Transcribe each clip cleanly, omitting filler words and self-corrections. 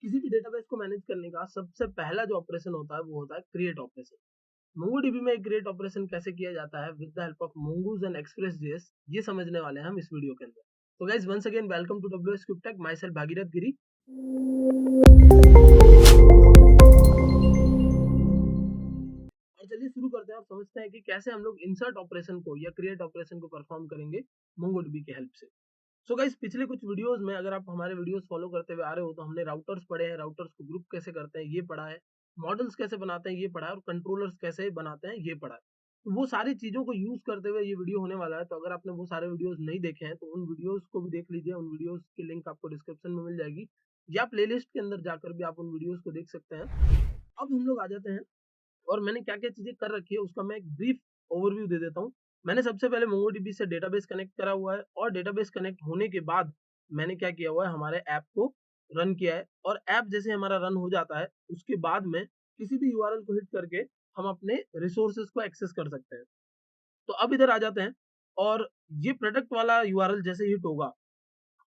किसी भी डेटाबेस को मैनेज करने का सबसे पहला जो ऑपरेशन होता है वो होता है क्रिएट ऑपरेशन। मोंगोडीबी में एक क्रिएट ऑपरेशन कैसे किया जाता है with the help of mongoose and express JS, ये समझने वाले हैं हम इस वीडियो के अंदर। तो guys once again welcome to WS CubeTech, माय सेल्फ भागीरथ गिरी। और चलिए शुरू करते हैं और समझते हैं कि कैसे हम लोग इंसर्ट ऑपरेशन को या क्रिएट ऑपरेशन को परफॉर्म करेंगे मोंगोडीबी की हेल्प से। सो गाइस पिछले कुछ वीडियोस में अगर आप हमारे वीडियोस फॉलो करते हुए आ रहे हो तो हमने राउटर्स पढ़े हैं, राउटर्स को ग्रुप कैसे करते हैं ये पढ़ा है, मॉडल्स कैसे बनाते हैं ये पढ़ा है, और कंट्रोलर्स कैसे बनाते हैं ये पढ़ा है। तो वो सारी चीजों को यूज करते हुए ये वीडियो होने वाला है। तो अगर आपने वो सारे वीडियोस नहीं देखे हैं तो उन वीडियोस को भी देख लीजिए, उन वीडियोस की लिंक आपको डिस्क्रिप्शन में मिल जाएगी, या प्लेलिस्ट के अंदर जाकर भी आप उन वीडियोस को देख सकते हैं। अब हम लोग आ जाते हैं और मैंने क्या-क्या चीज़ें कर रखी है उसका मैं एक ब्रीफ ओवरव्यू दे देता हूँ। मैंने सबसे पहले मोंगोडीबी से डेटाबेस कनेक्ट करा हुआ है, और डेटाबेस कनेक्ट होने के बाद मैंने क्या किया हुआ है, हमारे ऐप को रन किया है। और ऐप जैसे हमारा रन हो जाता है उसके बाद में किसी भी यूआरएल को हिट करके हम अपने रिसोर्सेज को एक्सेस कर सकते हैं। तो अब इधर आ जाते हैं, और ये प्रोडक्ट वाला यूआरएल जैसे हिट होगा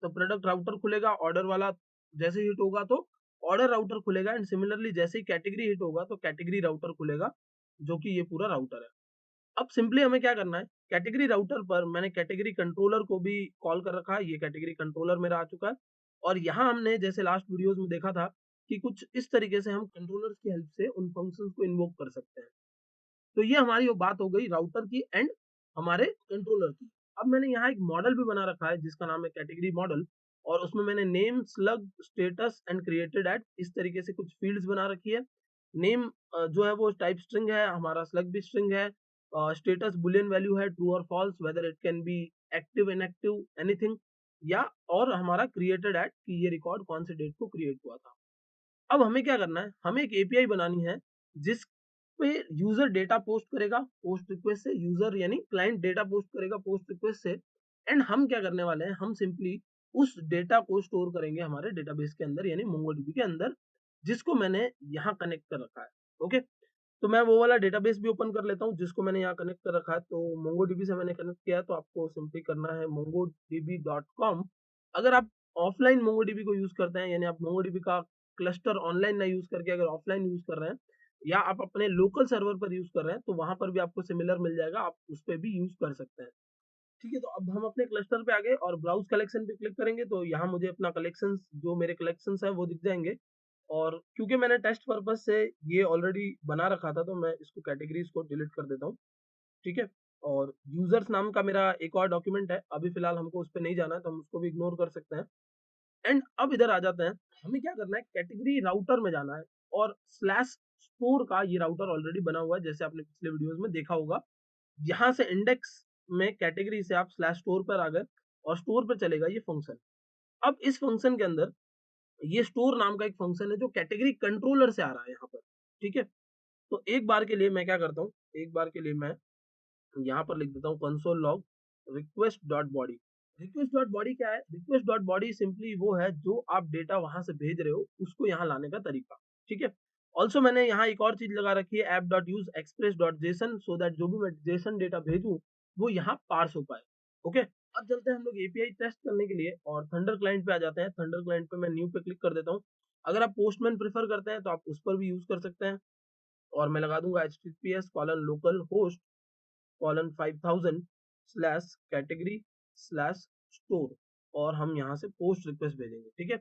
तो प्रोडक्ट राउटर खुलेगा, ऑर्डर वाला जैसे हिट होगा तो ऑर्डर राउटर खुलेगा, एंड सिमिलरली जैसे ही कैटेगरी हिट होगा तो कैटेगरी राउटर खुलेगा, जो कि ये पूरा राउटर है। अब सिंपली हमें क्या करना है, कैटेगरी राउटर पर मैंने कैटेगरी कंट्रोलर को भी कॉल कर रखा है, ये कैटेगरी कंट्रोलर मेरा आ चुका है। और यहाँ हमने जैसे लास्ट वीडियोस में देखा था कि कुछ इस तरीके से हम कंट्रोलर्स की हेल्प से उन फंक्शंस को इन्वोक कर सकते हैं। तो ये हमारी वो बात हो गई राउटर की एंड हमारे कंट्रोलर की। अब मैंने यहाँ एक मॉडल भी बना रखा है जिसका नाम है कैटेगरी मॉडल, और उसमें मैंने name, slug, status and created at इस तरीके से कुछ फील्ड्स बना रखी है। नेम जो है वो टाइप स्ट्रिंग है, हमारा स्लग भी स्ट्रिंग है, स्टेटस बुलियन वैल्यू है, ट्रू और false, whether it can be active, inactive, anything, या और हमारा क्रिएटेड एट कि ये रिकॉर्ड कौन से डेट को क्रिएट हुआ था। अब हमें क्या करना है, हमें एक एपीआई बनानी है जिस पे यूजर डेटा पोस्ट करेगा पोस्ट रिक्वेस्ट से, यूजर यानी क्लाइंट डेटा पोस्ट करेगा पोस्ट रिक्वेस्ट से, एंड हम क्या करने वाले हैं, हम सिंपली उस डेटा को स्टोर करेंगे हमारे डेटाबेस के अंदर यानी मोंगोडीबी के अंदर, जिसको मैंने यहाँ कनेक्ट कर रखा है। ओके, तो मैं वो वाला डेटाबेस भी ओपन कर लेता हूँ जिसको मैंने यहाँ कनेक्ट कर रखा है। तो मोंगोडीबी से मैंने कनेक्ट किया है, तो आपको सिंपली करना है mongodb.com। अगर आप ऑफलाइन मोंगोडीबी को यूज करते हैं, यानी आप मोंगोडीबी का क्लस्टर ऑनलाइन ना यूज करके अगर ऑफलाइन यूज कर रहे हैं, या आप अपने लोकल सर्वर पर यूज कर रहे हैं, तो वहां पर भी आपको सिमिलर मिल जाएगा, आप उस पर भी यूज कर सकते हैं। ठीक है, तो अब हम अपने क्लस्टर पे आ गए और ब्राउज कलेक्शन पे क्लिक करेंगे तो यहाँ मुझे अपना कलेक्शन, जो मेरे कलेक्शन है वो दिख जाएंगे। और क्योंकि मैंने टेस्ट पर्पज से ये ऑलरेडी बना रखा था तो मैं इसको कैटेगरीज को डिलीट कर देता हूँ। ठीक है, और यूजर्स नाम का मेरा एक और डॉक्यूमेंट है, अभी फिलहाल हमको उस पर नहीं जाना है तो हम उसको भी इग्नोर कर सकते हैं। एंड अब इधर आ जाते हैं, हमें क्या करना है, कैटेगरी राउटर में जाना है, और स्लैश स्टोर का ये राउटर ऑलरेडी बना हुआ है जैसे आपने पिछले वीडियोस में देखा होगा। यहाँ से इंडेक्स में कैटेगरी से आप स्लैश स्टोर पर आ गए, और स्टोर पर चलेगा ये फंक्शन। अब इस फंक्शन के अंदर ये स्टोर नाम का एक फंक्शन है जो कैटेगरी कंट्रोलर से आ रहा है यहाँ पर। ठीक है, तो एक बार के लिए मैं क्या करता हूँ, एक बार के लिए मैं यहाँ पर लिख देता हूँ console log request dot body. Request dot body क्या है, रिक्वेस्ट डॉट बॉडी सिंपली वो है जो आप डेटा वहां से भेज रहे हो उसको यहाँ लाने का तरीका। ठीक है, ऑल्सो मैंने यहाँ एक और चीज लगा रखी है, app dot use express dot JSON, so that जो भी मैं जेसन डेटा भेजूं वो यहाँ पार्स हो पाए। ओके, अब चलते हैं हम लोग एपीआई टेस्ट करने के लिए और थंडर क्लाइंट पे आ जाते हैं। थंडर क्लाइंट पे मैं न्यू पे क्लिक कर देता हूँ। अगर आप पोस्टमैन प्रेफर करते हैं तो आप उस पर भी यूज कर सकते हैं, और मैं लगा दूंगा https://localhost:5000/category/store, और हम यहाँ से पोस्ट रिक्वेस्ट भेजेंगे। ठीक है,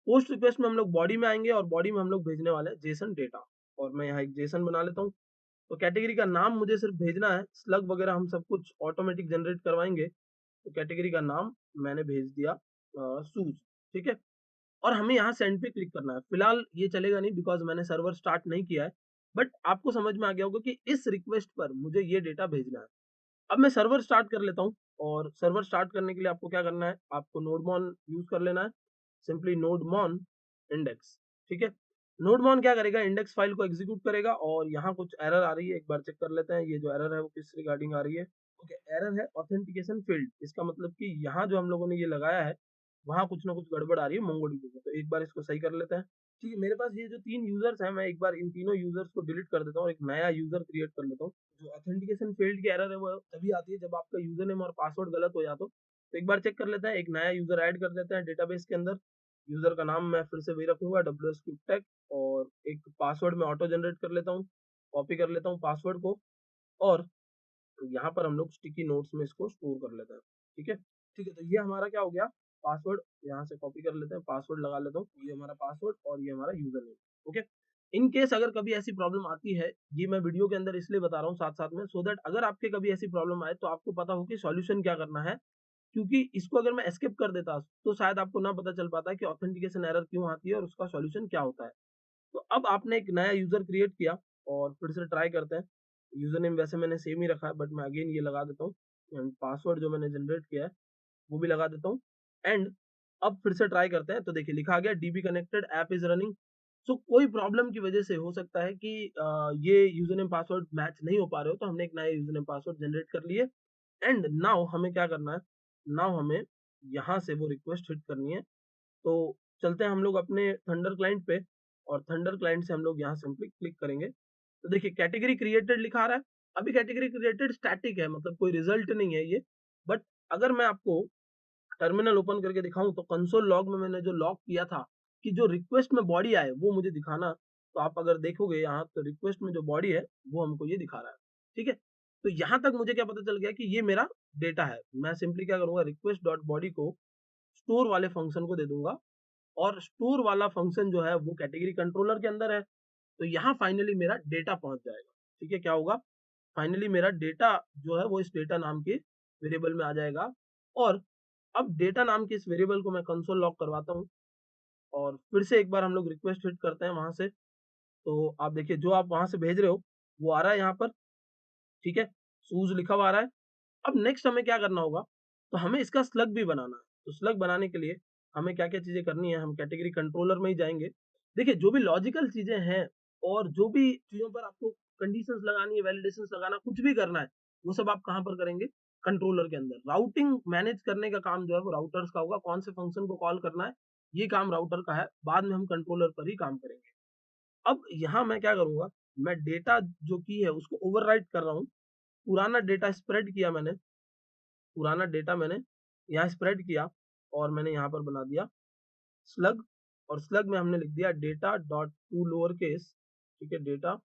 पोस्ट रिक्वेस्ट में हम लोग बॉडी में आएंगे और बॉडी में हम लोग भेजने वाले हैं जेसन डेटा, और मैं यहाँ एक जेसन बना लेता हूँ। तो कैटेगरी का नाम मुझे सिर्फ भेजना है, स्लग वगैरह हम सब कुछ ऑटोमेटिक जनरेट करवाएंगे। तो कैटेगरी का नाम मैंने भेज दिया शूज। ठीक है, और हमें यहाँ सेंड पे क्लिक करना है। फिलहाल ये चलेगा नहीं बिकॉज मैंने सर्वर स्टार्ट नहीं किया है, बट आपको समझ में आ गया होगा कि इस रिक्वेस्ट पर मुझे ये डेटा भेजना है। अब मैं सर्वर स्टार्ट कर लेता हूँ, और सर्वर स्टार्ट करने के लिए आपको क्या करना है, आपको नोडमॉन यूज कर लेना है, सिंपली नोडमॉन इंडेक्स। ठीक है, नोडमॉन क्या करेगा, इंडेक्स फाइल को एग्जीक्यूट करेगा, और यहाँ कुछ एरर आ रही है, एक बार चेक कर लेते हैं ये जो एरर है वो किस रिगार्डिंग आ रही है। ओके, एरर है ऑथेंटिकेशन फील्ड, इसका मतलब कि यहाँ जो हम लोगों ने ये लगाया है वहाँ कुछ ना कुछ गड़बड़ आ रही है मोंगोडीबी में, तो एक बार इसको सही कर लेते हैं। ठीक है, मेरे पास ये जो 3 यूजर्स हैं, मैं एक बार इन तीनों यूजर्स को डिलीट कर देता हूँ और एक नया यूजर क्रिएट कर लेता हूँ। जो ऑथेंटिकेशन फील्ड की एरर है वो तभी आती है जब आपका यूजर नेम और पासवर्ड गलत हो जाता हो। तो एक बार चेक कर लेते हैं, एक नया यूजर ऐड कर देते हैं डेटाबेस के अंदर। यूजर का नाम मैं फिर से वही रखूंगा WS क्यूब टेक, और एक पासवर्ड में ऑटो जनरेट कर लेता हूँ, कॉपी कर लेता हूँ पासवर्ड को, और यहाँ पर हम लोग स्टिकी नोट्स में इसको स्टोर कर लेते हैं। ठीक है, ठीक है, तो ये हमारा क्या हो गया, पासवर्ड यहाँ से कॉपी कर लेते हैं, पासवर्ड लगा लेता हूँ, ये हमारा पासवर्ड और ये हमारा user name. Okay, in case अगर कभी ऐसी प्रॉब्लम आती है, ये मैं वीडियो के अंदर इसलिए बता रहा हूँ साथ साथ में, सो दैट अगर आपके कभी ऐसी प्रॉब्लम आए तो आपको पता हो कि सॉल्यूशन क्या करना है। क्योंकि इसको अगर मैं एस्केप कर देता तो शायद आपको ना पता चल पाता कि ऑथेंटिकेशन एरर क्यों आती है और उसका सॉल्यूशन क्या होता है। तो अब आपने एक नया यूजर क्रिएट किया और फिर से ट्राई करते हैं। यूजर नेम वैसे मैंने सेम ही रखा है, बट मैं अगेन ये लगा देता हूँ, एंड पासवर्ड जो मैंने जनरेट किया है वो भी लगा देता हूँ, एंड अब फिर से ट्राई करते हैं। तो देखिए लिखा गया DB connected app is running. So कोई प्रॉब्लम की वजह से हो सकता है कि ये यूजर नेम पासवर्ड मैच नहीं हो पा रहे हो, तो हमने एक नया यूजर नेम पासवर्ड जनरेट कर लिए। एंड नाउ हमें क्या करना है, नाउ हमें यहाँ से वो रिक्वेस्ट हिट करनी है। तो चलते हैं हम लोग अपने थंडर क्लाइंट पे, और थंडर क्लाइंट से हम लोग यहाँ सिंपली क्लिक करेंगे। तो देखिए कैटेगरी क्रिएटेड लिखा रहा है, अभी कैटेगरी क्रिएटेड स्टैटिक है, मतलब कोई रिजल्ट नहीं है ये। बट अगर मैं आपको टर्मिनल ओपन करके दिखाऊं तो कंसोल लॉग में मैंने जो लॉग किया था कि जो रिक्वेस्ट में बॉडी आए वो मुझे दिखाना, तो आप अगर देखोगे यहाँ तो रिक्वेस्ट में जो बॉडी है वो हमको ये दिखा रहा है। ठीक है, तो यहाँ तक मुझे क्या पता चल गया कि ये मेरा डेटा है। मैं सिंपली क्या करूंगा, रिक्वेस्ट डॉट बॉडी को स्टोर वाले फंक्शन को दे दूंगा, और स्टोर वाला फंक्शन जो है वो कैटेगरी कंट्रोलर के अंदर है। तो यहाँ फाइनली मेरा डेटा पहुंच जाएगा। ठीक है, क्या होगा, फाइनली मेरा डेटा जो है वो इस डेटा नाम के वेरिएबल में आ जाएगा। और अब डेटा नाम के इस वेरिएबल को मैं कंसोल लॉग करवाता हूँ, और फिर से एक बार हम लोग रिक्वेस्ट हिट करते हैं वहां से। तो आप देखिए जो आप वहां से भेज रहे हो वो आ रहा है यहाँ पर। ठीक है, शूज लिखा हुआ आ रहा है। अब नेक्स्ट हमें क्या करना होगा, तो हमें इसका स्लग भी बनाना है। तो स्लग बनाने के लिए हमें क्या क्या चीजें करनी है, हम कैटेगरी कंट्रोलर में ही जाएंगे। देखिए जो भी लॉजिकल चीजें हैं और जो भी चीजों पर आपको कंडीशंस लगानी है, वैलिडेशंस लगाना, कुछ भी करना है, वो सब आप कहाँ पर करेंगे, कंट्रोलर के अंदर। राउटिंग मैनेज करने का काम जो है वो राउटर्स का होगा, कौन से फंक्शन को कॉल करना है ये काम राउटर का है, बाद में हम कंट्रोलर पर ही काम करेंगे। अब यहाँ मैं क्या करूंगा, मैं डेटा जो की है उसको ओवरराइट कर रहा हूँ। पुराना डेटा स्प्रेड किया मैंने, पुराना डेटा मैंने यहाँ स्प्रेड किया, और मैंने यहाँ पर बना दिया स्लग, और स्लग में हमने लिख दिया data dot to lower case. ठीक है, data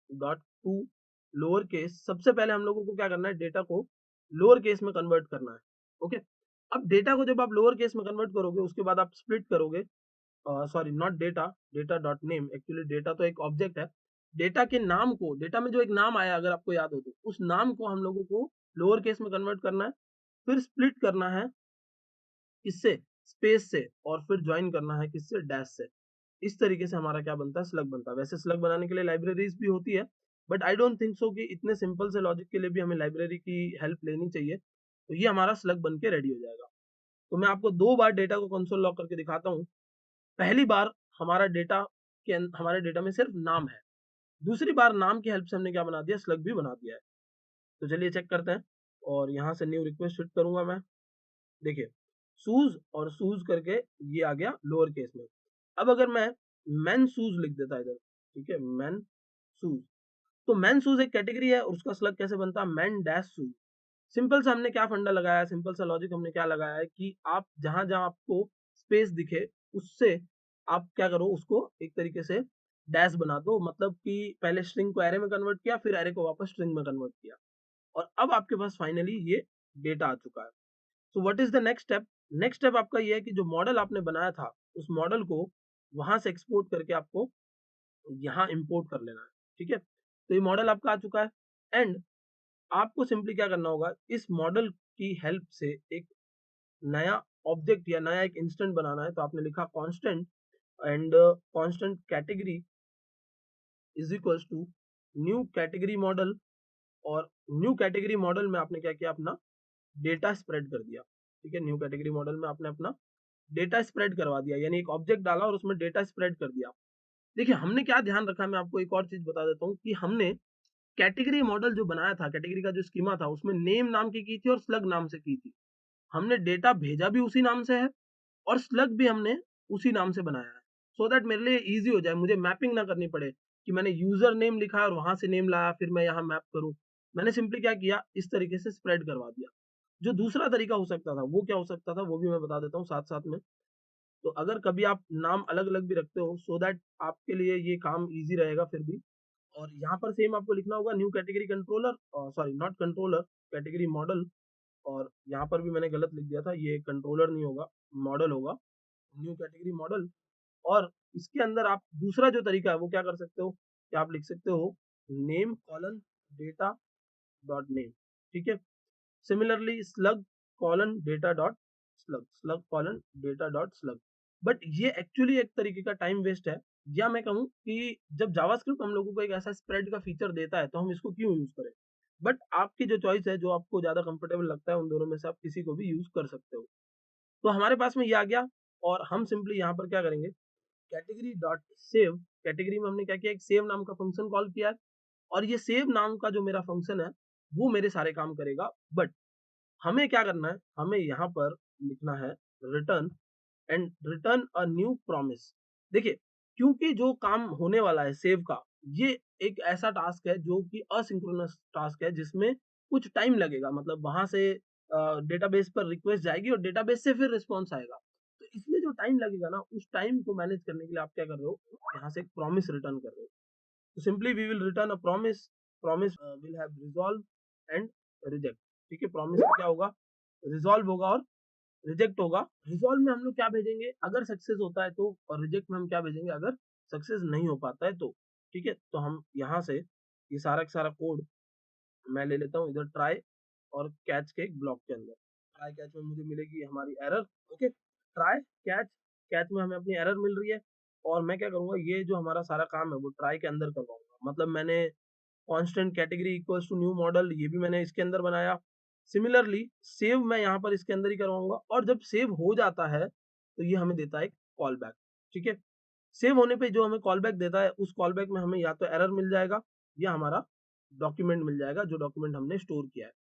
dot to lower case. सबसे पहले हम लोगों को क्या करना है, डेटा को लोअर केस में कन्वर्ट करना है। ओके, अब डेटा को जब आप लोअर केस में कन्वर्ट करोगे उसके बाद आप स्प्लिट करोगे, sorry not data, data dot name, actually data तो एक ऑब्जेक्ट है। डेटा के नाम को, डेटा में जो एक नाम आया अगर आपको याद हो तो, उस नाम को हम लोगों को लोअर केस में कन्वर्ट करना है, फिर स्प्लिट करना है किससे, स्पेस से, और फिर ज्वाइन करना है किससे, डैश से। इस तरीके से हमारा क्या बनता है, स्लग बनता है। वैसे स्लग बनाने के लिए लाइब्रेरीज भी होती है, but I don't think so कि इतने सिंपल से लॉजिक के लिए भी हमें लाइब्रेरी की हेल्प लेनी चाहिए। तो ये हमारा स्लग बन के रेडी हो जाएगा। तो मैं आपको दो बार डेटा को कंसोल लॉग करके दिखाता हूँ। पहली बार हमारा डेटा के हमारे डेटा में सिर्फ नाम है, दूसरी बार नाम की हेल्प से हमने क्या बना दिया, स्लग भी बना दिया है। तो चलिए चेक करते हैं, और यहाँ से न्यू रिक्वेस्ट हिट करूंगा मैं। देखिए शूज और शूज करके ये आ गया लोअर केस में। अब अगर मैं मैन शूज लिख देता इधर, ठीक है, मैन शूज, तो मैन शूज एक कैटेगरी है और उसका स्लग कैसे बनता है, मैन डैश शूज। सिंपल सा हमने क्या फंडा लगाया है, सिंपल सा लॉजिक हमने क्या लगाया है कि आप जहां जहां आपको स्पेस दिखे उससे आप क्या करो, उसको एक तरीके से डैश बना दो। मतलब कि पहले स्ट्रिंग को एरे में कन्वर्ट किया, फिर एरे को वापस स्ट्रिंग में कन्वर्ट किया, और अब आपके पास फाइनली ये डेटा आ चुका है। So what is the next step, next step आपका ये है कि जो मॉडल आपने बनाया था उस मॉडल को वहां से एक्सपोर्ट करके आपको यहाँ इंपोर्ट कर लेना है। ठीक है, तो ये मॉडल आपका आ चुका है, एंड आपको सिंपली क्या करना होगा, इस मॉडल की हेल्प से एक नया ऑब्जेक्ट या नया एक इंस्टेंट बनाना है। तो आपने लिखा constant, and constant category is equals to new category model, और न्यू कैटेगरी मॉडल में आपने क्या किया, अपना डेटा स्प्रेड कर दिया। ठीक है, न्यू कैटेगरी मॉडल में आपने अपना डेटा स्प्रेड करवा दिया, यानी एक ऑब्जेक्ट डाला और उसमें डेटा स्प्रेड कर दिया। देखिए हमने क्या ध्यान रखा, मैं आपको एक और चीज बता देता हूँ कि हमने कैटेगरी मॉडल जो बनाया था, कैटेगरी का जो स्कीमा था उसमें नेम नाम की थी और स्लग नाम से की थी। हमने डेटा भेजा भी उसी नाम से है, और स्लग भी हमने उसी नाम से बनाया है, सो दैट मेरे लिए इजी हो जाए, मुझे मैपिंग ना करनी पड़े कि मैंने यूजर नेम लिखा और वहां से नेम लाया फिर मैं यहाँ मैप करूँ। मैंने सिंपली क्या किया, इस तरीके से स्प्रेड करवा दिया। जो दूसरा तरीका हो सकता था वो क्या हो सकता था, वो भी मैं बता देता हूँ साथ साथ में। तो अगर कभी आप नाम अलग-अलग भी रखते हो सो दैट आपके लिए ये काम ईज़ी रहेगा फिर भी। और यहाँ पर सेम आपको लिखना होगा new category controller sorry not controller, category model. और यहाँ पर भी मैंने गलत लिख दिया था, ये कंट्रोलर नहीं होगा, मॉडल होगा, न्यू कैटेगरी मॉडल। और इसके अंदर आप दूसरा जो तरीका है वो क्या कर सकते हो कि आप लिख सकते हो name colon data dot name, ठीक है। Similarly slug colon data dot slug, slug colon data dot slug. But ये एक्चुअली एक तरीके का टाइम वेस्ट है। या मैं कहूँ कि जब जावास्क्रिप्ट हम लोगों को एक ऐसा स्प्रेड का फीचर देता है तो हम इसको क्यों यूज करें। बट आपकी जो चॉइस है, जो आपको ज्यादा कंफर्टेबल लगता है, उन दोनों में से आप किसी को भी यूज कर सकते हो। तो हमारे पास में ये आ गया और हम सिंपली यहाँ पर क्या करेंगे, कैटेगरी डॉट सेव, कैटेगरी में हमने क्या किया, एक सेव नाम का फंक्शन कॉल किया है। और ये सेव नाम का जो मेरा फंक्शन है वो मेरे सारे काम करेगा। बट हमें क्या करना है, हमें यहाँ पर लिखना है return and return a new promise. देखिए, क्योंकि जो काम होने वाला है सेव का, ये एक ऐसा टास्क है जो कि असिंक्रोनस टास्क है जिसमें कुछ टाइम लगेगा। मतलब वहां से डेटाबेस पर रिक्वेस्ट जाएगी और डेटाबेस से फिर रिस्पॉन्स आएगा। तो इसमें जो टाइम लगेगा ना, उस टाइम को मैनेज करने के लिए आप क्या कर रहे हो, यहाँ से एक प्रॉमिस रिटर्न कर रहे हो। तो simply we will return a promise, promise will have resolve and reject. ठीक है, प्रॉमिस में क्या होगा, रिजॉल्व होगा और रिजेक्ट होगा। रिजॉल्व में हम लोग क्या भेजेंगे अगर सक्सेस होता है तो, और रिजेक्ट में हम क्या भेजेंगे अगर सक्सेस नहीं हो पाता है तो। ठीक है, तो हम यहाँ से ये सारा का सारा कोड मैं ले लेता हूँ इधर ट्राई और कैच के एक ब्लॉक के अंदर। ट्राई कैच में मुझे मिलेगी हमारी error. Okay, try catch, catch में हमें अपनी एरर मिल रही है। और मैं क्या करूंगा, ये जो हमारा सारा काम है वो ट्राई के अंदर करवाऊंगा। मतलब मैंने constant category equals to new model, ये भी मैंने इसके अंदर बनाया। सिमिलरली सेव मैं यहाँ पर इसके अंदर ही करवाऊंगा। और जब सेव हो जाता है तो ये हमें देता है एक कॉल बैक। ठीक है, सेव होने पे जो हमें कॉल बैक देता है, उस कॉल बैक में हमें या तो एरर मिल जाएगा या हमारा डॉक्यूमेंट मिल जाएगा, जो डॉक्यूमेंट हमने स्टोर किया है।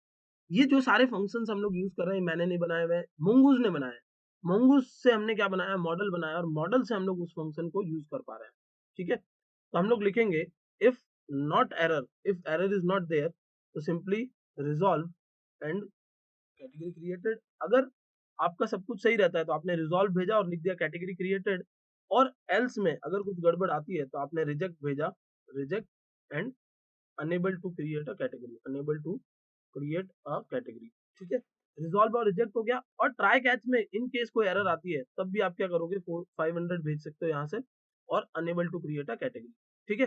ये जो सारे फंक्शंस हम लोग यूज कर रहे हैं, मैंने नहीं बनाए हुए, मोंगूज ने बनाया है। मोंगूज से हमने क्या बनाया, मॉडल बनाया, और मॉडल से हम लोग उस फंक्शन को यूज कर पा रहे हैं। ठीक है, तो हम लोग लिखेंगे if not error, if error is not there तो simply resolve and category created. अगर आपका सब कुछ सही रहता है तो आपने रिजॉल्व भेजा और लिख दिया कैटेगरी क्रिएटेड। और एल्स में अगर कुछ गड़बड़ आती है तो आपने रिजेक्ट भेजा, reject and unable to create a category, unable to create a category. ठीक है, रिजॉल्व और रिजेक्ट हो गया। और ट्राई कैच में इन केस कोई एरर आती है तब भी आप क्या करोगे, 500 भेज सकते हो यहाँ से, और unable to create a category. ठीक है,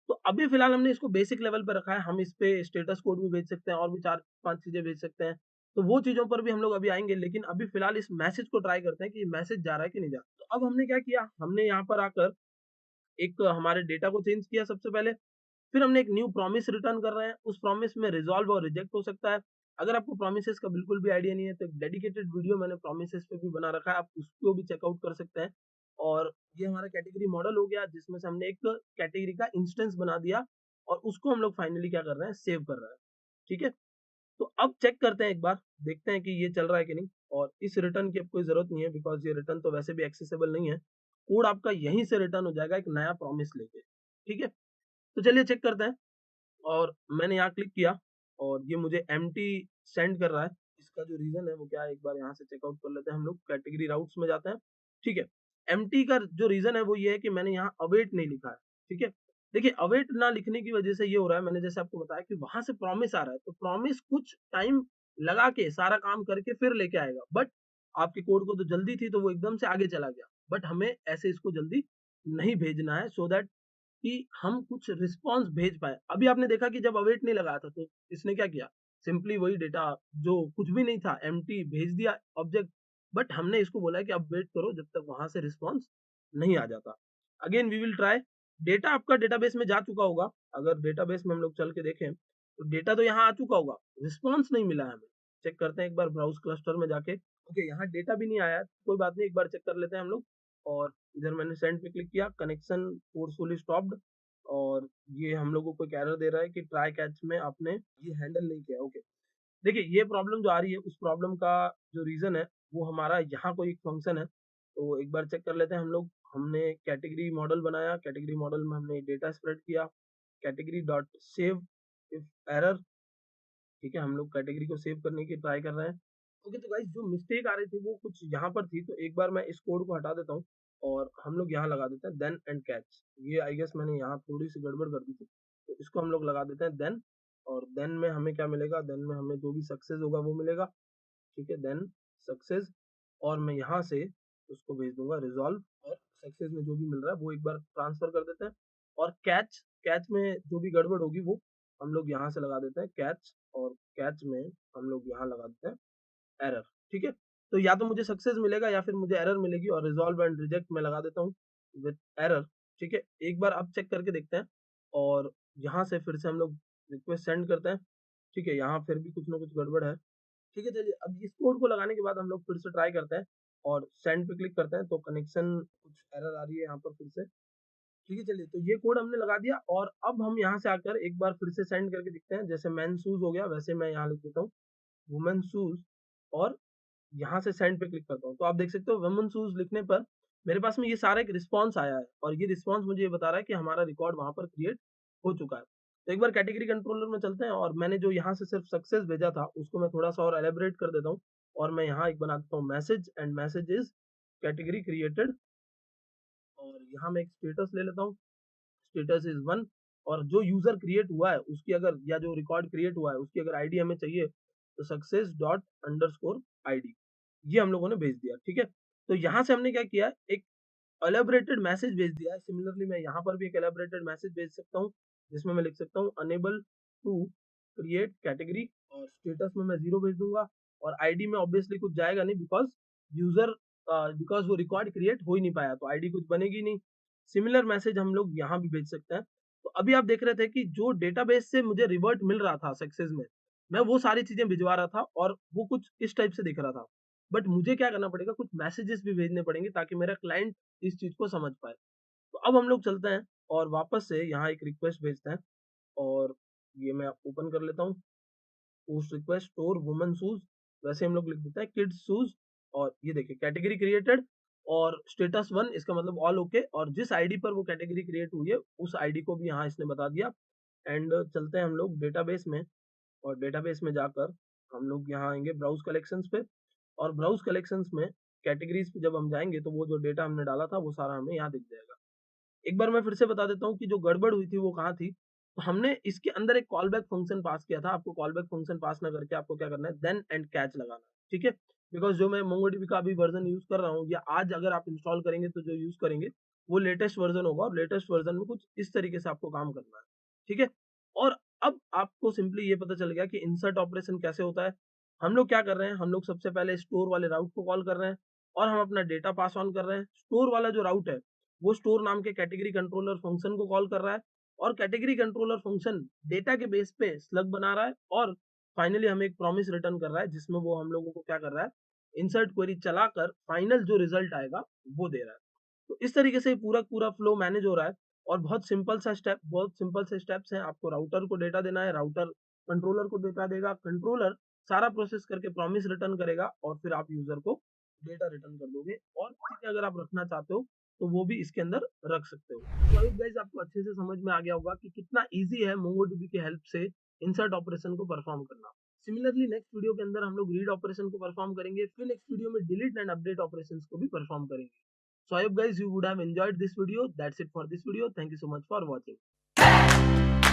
तो अभी फिलहाल हमने इसको बेसिक लेवल पे रखा है। हम इस पे स्टेटस कोड भी भेज सकते हैं और भी 4-5 चीजें भेज सकते हैं। तो वो चीजों पर भी हम लोग अभी आएंगे, लेकिन अभी फिलहाल इस मैसेज को ट्राई करते हैं कि मैसेज जा रहा है कि नहीं जा रहा। तो अब हमने क्या किया, हमने यहाँ पर आकर एक हमारे डेटा को चेंज किया सबसे पहले। फिर हमने एक न्यू प्रॉमिस रिटर्न कर रहे हैं। उस प्रॉमिस में रिजॉल्व और रिजेक्ट हो सकता है। अगर आपको प्रोमिसेस का बिल्कुल भी आइडिया नहीं है तो एक डेडिकेटेड वीडियो मैंने प्रोमिसेस पे भी बना रखा है, आप उसको भी चेकआउट कर सकते हैं। और ये हमारा कैटेगरी मॉडल हो गया, जिसमें से हमने एक कैटेगरी का इंस्टेंस बना दिया और उसको हम लोग फाइनली क्या कर रहे हैं, सेव कर रहे हैं। ठीक है, तो अब चेक करते हैं एक बार, देखते हैं कि ये चल रहा है कि नहीं। और इस रिटर्न की अब कोई जरूरत नहीं है, बिकॉज ये रिटर्न तो वैसे भी एक्सेसिबल नहीं है। कोड आपका यहीं से रिटर्न हो जाएगा एक नया प्रॉमिस लेके। ठीक है, तो चलिए चेक करते हैं। और मैंने यहाँ क्लिक किया और ये मुझे एम्प्टी सेंड कर रहा है। इसका जो रीजन है वो क्या है, एक बार यहाँ से चेकआउट कर लेते हैं। हम लोग कैटेगरी राउट्स में जाते हैं। ठीक है, एम्प्टी का जो रीजन है वो ये है कि मैंने यहाँ अवेट नहीं लिखा है। ठीक है, देखिए अवेट ना लिखने की वजह से ये हो रहा है, मैंने जैसे आपको बताया कि वहां से प्रॉमिस आ रहा है, तो प्रॉमिस कुछ टाइम लगा के सारा काम करके फिर लेके आएगा। बट आपके कोड को तो जल्दी थी तो वो एकदम से आगे चला गया। बट हमें ऐसे इसको जल्दी नहीं भेजना है, सो दैट कि हम कुछ रिस्पॉन्स भेज पाए। अभी आपने देखा कि जब अवेट नहीं लगाया था तो इसने क्या किया, सिंपली वही डेटा जो कुछ भी नहीं था एम्प्टी भेज दिया ऑब्जेक्ट। बट हमने इसको बोला है कि अब वेट करो जब तक वहां से रिस्पॉन्स नहीं आ जाता। Again we will try. Data आपका डेटाबेस में जा चुका होगा। अगर डेटाबेस में हम लोग चल के देखें तो डेटा तो यहाँ आ चुका होगा, रिस्पॉन्स नहीं मिला है हमें। चेक करते हैं एक बार ब्राउज क्लस्टर में जाके। ओके, यहाँ डेटा भी नहीं आया, कोई बात नहीं, एक बार चेक कर लेते हैं हम लोग। और इधर मैंने सेंड पे क्लिक किया, कनेक्शन फोर्सफुली स्टॉप्ड। और ये हम लोगों को एरर दे रहा है कि ट्राई कैच में आपने ये हैंडल नहीं किया। ओके, देखिए ये प्रॉब्लम जो आ रही है, उस प्रॉब्लम का जो रीजन है वो हमारा यहाँ कोई एक फंक्शन है। तो एक बार चेक कर लेते हैं हम लोग। हमने कैटेगरी मॉडल बनाया, कैटेगरी मॉडल में हमने डेटा स्प्रेड किया, category dot save if error. ठीक है, हम लोग कैटेगरी को सेव करने की ट्राई कर रहे हैं। ओके, तो गाइस जो मिस्टेक आ रही थी वो कुछ यहाँ पर थी, तो एक बार मैं इस कोड को हटा देता हूँ और हम लोग यहाँ लगा देते हैं देन एंड कैच। ये आई गेस मैंने यहाँ थोड़ी सी गड़बड़ कर दी थी, तो इसको हम लोग लगा देते हैं देन। और देन में हमें क्या मिलेगा, देन में हमें जो भी सक्सेस होगा वो मिलेगा, ठीक है, देन सक्सेस। और मैं यहाँ से उसको भेज दूंगा रिजॉल्व, और सक्सेस में जो भी मिल रहा है वो एक बार ट्रांसफर कर देते हैं। और कैच, कैच में जो भी गड़बड़ होगी वो हम लोग यहाँ से लगा देते हैं कैच, और कैच में हम लोग यहाँ लगा देते हैं एरर, ठीक है। तो या तो मुझे सक्सेस मिलेगा या फिर मुझे एरर मिलेगी, और रिजॉल्व एंड रिजेक्ट में लगा देता हूँ विद एरर, ठीक है। एक बार आप चेक करके देखते हैं, और यहाँ से फिर से हम लोग रिक्वेस्ट सेंड करते हैं, ठीक है। यहाँ फिर भी कुछ ना कुछ गड़बड़ है, ठीक है। चलिए अब इस कोड को लगाने के बाद हम लोग फिर से ट्राई करते हैं और सेंड पे क्लिक करते हैं, तो कनेक्शन कुछ एरर आ रही है यहाँ पर फिर से, ठीक है। चलिए, तो ये कोड हमने लगा दिया, और अब हम यहाँ से आकर एक बार फिर से सेंड करके देखते हैं। जैसे मैन शूज हो गया, वैसे मैं यहाँ लिख देता हूँ वुमेन शूज, और यहाँ से सेंड पे क्लिक करता हूँ, तो आप देख सकते हो वुमेन शूज लिखने पर मेरे पास में ये सारा एक रिस्पॉन्स आया है, और ये रिस्पॉन्स मुझे ये बता रहा है कि हमारा रिकॉर्ड वहां पर क्रिएट हो चुका है। तो एक बार कैटेगरी कंट्रोलर में चलते हैं, और मैंने जो यहाँ से सिर्फ सक्सेस भेजा था उसको मैं थोड़ा सा और एलेबरेट कर देता हूँ, और मैं यहाँ एक बना देता हूँ message, and message is category created, और यहाँ मैं एक स्टेटस ले लेता हूँ, स्टेटस इज 1। और जो यूजर क्रिएट हुआ है उसकी अगर, या जो रिकॉर्ड क्रिएट हुआ है उसकी अगर आईडी हमें चाहिए, तो सक्सेस डॉट अंडरस्कोर आईडी, ये हम लोगों ने भेज दिया, ठीक है। तो यहाँ से हमने क्या किया, एक एलेबरेटेड मैसेज भेज दिया है। सिमिलरली मैं यहाँ पर भी एक एलेबरेटेड मैसेज भेज सकता हूँ, जिसमें मैं लिख सकता हूँ अनेबल टू क्रिएट कैटेगरी, और स्टेटस में मैं 0 भेज दूंगा, और आईडी में ऑब्वियसली कुछ जाएगा नहीं, बिकॉज यूजर, बिकॉज वो रिकॉर्ड क्रिएट हो ही नहीं पाया, तो आईडी कुछ बनेगी नहीं। सिमिलर मैसेज हम लोग यहाँ भी भेज सकते हैं। तो अभी आप देख रहे थे कि जो डेटाबेस से मुझे रिवर्ट मिल रहा था सक्सेस में, मैं वो सारी चीजें भिजवा रहा था, और वो कुछ इस टाइप से दिख रहा था। बट मुझे क्या करना पड़ेगा, कुछ मैसेजेस भी भेजने पड़ेंगे ताकि मेरा क्लाइंट इस चीज को समझ पाए। तो अब हम लोग चलते हैं और वापस से यहाँ एक रिक्वेस्ट भेजते हैं, और ये मैं ओपन कर लेता हूँ, post request store women shoes, वैसे हम लोग लिख देते हैं किड्स शूज, और ये देखिए कैटेगरी क्रिएटेड, और स्टेटस 1, इसका मतलब ऑल ओके, और जिस आईडी पर वो कैटेगरी क्रिएट हुई है उस आईडी को भी यहाँ इसने बता दिया। एंड चलते हैं हम लोग डेटाबेस में, और डेटाबेस में जाकर हम लोग यहाँ आएंगे ब्राउज कलेक्शंस पे, और ब्राउज कलेक्शंस में कैटेगरीज पे जब हम जाएंगे तो वो जो डेटा हमने डाला था वो सारा हमें यहाँ दिख जाएगा। एक बार मैं फिर से बता देता हूँ कि जो गड़बड़ हुई थी वो कहाँ थी। तो हमने इसके अंदर एक कॉल बैक फंक्शन पास किया था, आपको कॉल बैक फंक्शन पास ना करके आपको क्या करना है, देन एंड कैच लगाना है, ठीक है। बिकॉज जो मैं मोंगोडीबी का अभी वर्जन यूज कर रहा हूँ, या आज अगर आप इंस्टॉल करेंगे तो जो यूज करेंगे वो लेटेस्ट वर्जन होगा, और लेटेस्ट वर्जन में कुछ इस तरीके से आपको काम करना है, ठीक है। और अब आपको सिंपली ये पता चल गया कि इंसर्ट ऑपरेशन कैसे होता है। हम लोग क्या कर रहे हैं, हम लोग सबसे पहले स्टोर वाले राउट को कॉल कर रहे हैं, और हम अपना डेटा पास ऑन कर रहे हैं। स्टोर वाला जो राउट है वो स्टोर नाम के कैटेगरी कंट्रोलर फंक्शन को कॉल कर रहा है, और कैटेगरी कंट्रोलर फंक्शन डेटा के बेस पे स्लग बना रहा है, और फाइनली हमें एक प्रॉमिस रिटर्न कर रहा है, जिसमें वो हम लोगों को क्या कर रहा है, इंसर्ट क्वेरी चलाकर फाइनल जो रिजल्ट आएगा वो दे रहा है। तो इस तरीके से पूरा पूरा फ्लो मैनेज हो रहा है, और बहुत सिंपल सा स्टेप, बहुत सिंपल से स्टेप्स हैं। आपको राउटर को डेटा देना है, राउटर कंट्रोलर को डेटा देगा, कंट्रोलर सारा प्रोसेस करके प्रॉमिस रिटर्न करेगा, और फिर आप यूजर को डेटा रिटर्न कर दोगे, और चीजें अगर आप रखना चाहते हो तो वो भी इसके अंदर रख सकते हो। तो आई गाइस आपको अच्छे से समझ में आ गया होगा कि कितना इजी है मोंगोडीबी की हेल्प से इंसर्ट ऑपरेशन को परफॉर्म करना। सिमिलरली नेक्स्ट वीडियो के अंदर हम लोग रीड ऑपरेशन को परफॉर्म करेंगे, फिर नेक्स्ट वीडियो में डिलीट एंड अपडेट ऑपरेशंस को भी परफॉर्म करेंगे। So I hope guys you would have enjoyed this video. That's it for this video. Thank you so much for watching.